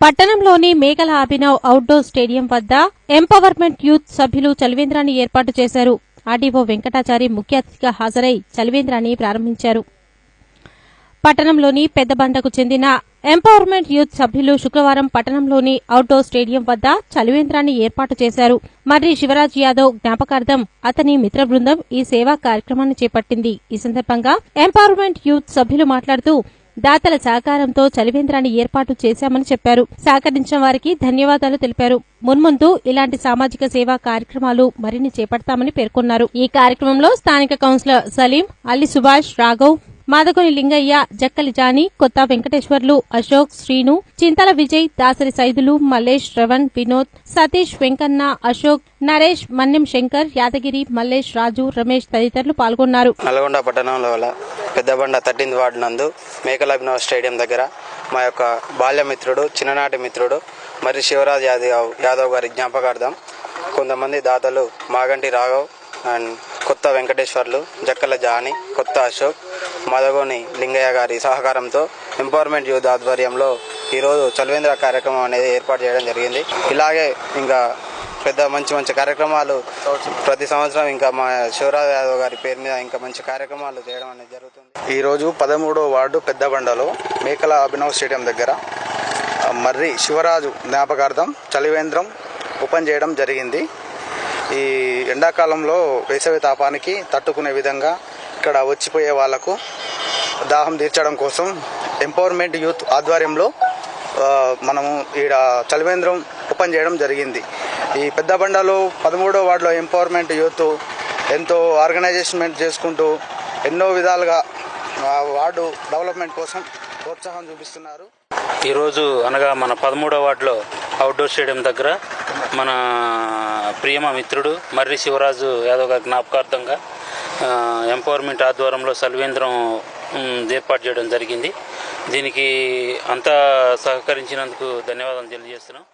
పట్టణంలోని మేకల Abhinav outdoor stadium వద్ద ఎంపవర్మెంట్ యూత్ సభ్యులు చలివేంద్రాన్ని ఏర్పాటు చేశారు. ఆర్డీఓ వెంకటాచారి ముఖ్య అతిథిగా హాజరై చలివేంద్రాన్ని ప్రారంభించారు. పట్టణంలోని పెద్దబండకు చెందిన ఎంపవర్మెంట్ యూత్ సభ్యులు శుక్రవారం పట్టణంలోని అవుట్డోర్ స్టేడియం వద్ద చలివేంద్రాన్ని ఏర్పాటు చేశారు. మర్రి శివరాజ్ యాదవ్ జ్ఞాపకార్థం అతని మిత్ర బృందం ఈ సేవా కార్యక్రమాన్ని చేపట్టింది. ఈ సందర్భంగా ఎంపవర్మెంట్ యూత్ సభ్యులు మాట్లాడుతూ దాతల సహకారంతో చలివేంద్రాన్ని ఏర్పాటు చేశామని చెప్పారు. సహకరించిన వారికి ధన్యవాదాలు తెలిపారు. మున్ముందు ఇలాంటి సామాజిక సేవా కార్యక్రమాలు మరిన్ని చేపడతామని పేర్కొన్నారు. ఈ కార్యక్రమంలో స్థానిక కౌన్సిలర్ సలీం, అల్లి సుభాష్, రాఘవ్, మాదగొని లింగయ్య, జక్కలి జానీ, కొత్త వెంకటేశ్వర్లు, అశోక్, శ్రీను, చింతల విజయ్, దాసరి సైదులు, మల్లేష్, శ్రవణ్, వినోద్, సతీష్, వెంకన్న, అశోక్, నరేష్, మన్యం శంకర్, యాదగిరి, మల్లేష్, రాజు, రమేష్ తదితరులు పాల్గొన్నారు. నల్గొండ పట్టణంలో పెద్దబండ 13th వార్డు నందు మేకల అభినవ్ స్టేడియం దగ్గర మా యొక్క బాల్యమిత్రుడు, చిన్ననాటి మిత్రుడు మర్రి శివరాజ్ యాదవ్ గారి జ్ఞాపకార్థం కొంతమంది దాతలు మాగంటి రాఘవ్ అండ్ కొత్త వెంకటేశ్వర్లు, జక్కల జానీ, కొత్త అశోక్, మాదగోని లింగయ్య గారి సహకారంతో ఎంపవర్మెంట్ యూత్ ఆధ్వర్యంలో ఈరోజు చలివేంద్ర కార్యక్రమం అనేది ఏర్పాటు చేయడం జరిగింది. ఇలాగే ఇంకా పెద్ద మంచి కార్యక్రమాలు ప్రతి సంవత్సరం ఇంకా మా శివరాజ్ యాదవ్ గారి పేరు మీద ఇంకా మంచి కార్యక్రమాలు చేయడం అనేది జరుగుతుంది. ఈరోజు 13వ వార్డు పెద్దబండలో మేకల అభినవ్ స్టేడియం దగ్గర మర్రి శివరాజు జ్ఞాపకార్థం చలివేంద్రం ఓపెన్ చేయడం జరిగింది. ఈ ఎండాకాలంలో వేసవి తాపానికి తట్టుకునే విధంగా ఇక్కడ వచ్చిపోయే వాళ్లకు దాహం తీర్చడం కోసం ఎంపవర్మెంట్ యూత్ ఆధ్వర్యంలో మనము ఈడ చలివేంద్రం ఓపెన్ చేయడం జరిగింది. ఈ పెద్దబండలో 13వ వార్డులో ఎంపవర్మెంట్ యూత్ ఎంతో ఆర్గనైజేషన్ చేసుకుంటూ ఎన్నో విధాలుగా వార్డు డెవలప్మెంట్ కోసం ప్రోత్సాహం చూపిస్తున్నారు. ఈరోజు అనగా మన 13వ వార్డులో అవుట్డోర్ స్టేడియం దగ్గర మన ప్రియమ మిత్రుడు మర్రి శివరాజు యాదవ్ గారి జ్ఞాపకార్థంగా ఎంపవర్మెంట్ ఆధ్వర్యంలో చలివేంద్రం ఏర్పాటు చేయడం జరిగింది. దీనికి అంతా సహకరించినందుకు ధన్యవాదాలు తెలియజేస్తున్నాం.